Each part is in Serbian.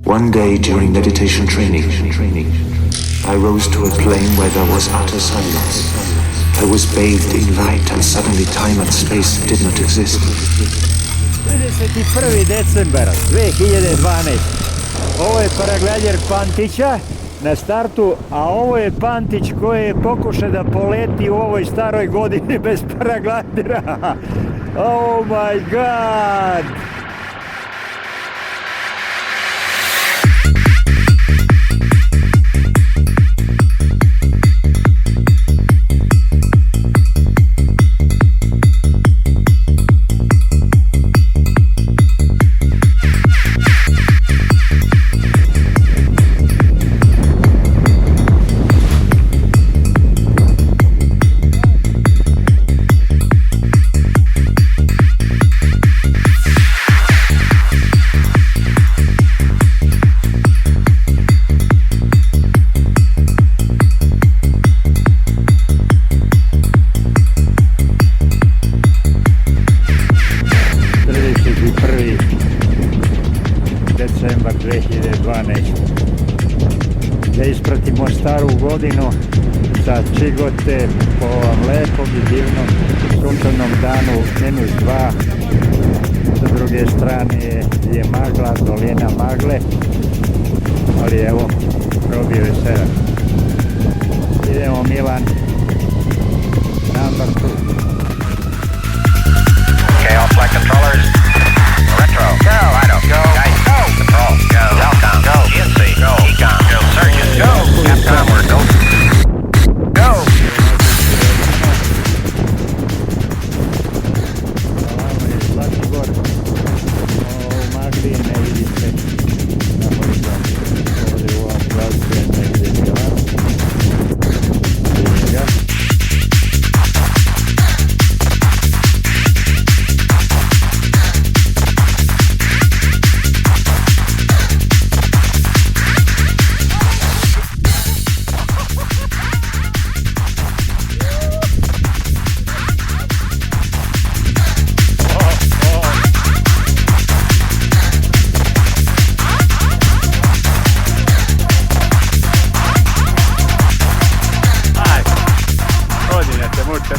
One day during meditation training, I rose to a plane where there was utter silence. I was bathed in light and suddenly time and space did not exist. 31. decembar 2012. Ovo je paraglajder Pantića na startu, a ovo je Pantić koji je pokušao da poleti u ovoj staroj godini bez paraglajdera. Oh my god! Decembar 2012. Da ispratimo staru godinu sa Čigote po ovom lepom i divnom sunčanom danu -2. Sa druge strane je magla, dolina magle, ali evo, probio je 7. Idemo Milan, number 2. Okay, all flight controllers. Retro. Go. Lido. Go. Guys. Go. Control. Go. Telcom. Go. GNC. Go. Ecom. Go. Surgeon. Go. Capcom. We're go. Go. Ovamo je Zlatibor. O magli ne vidite. Napoliko. Ovdje u ovom pravcu je negdje Milan. Vidim ga.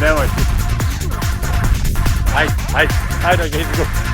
Nemojte. Ajde ga izgu.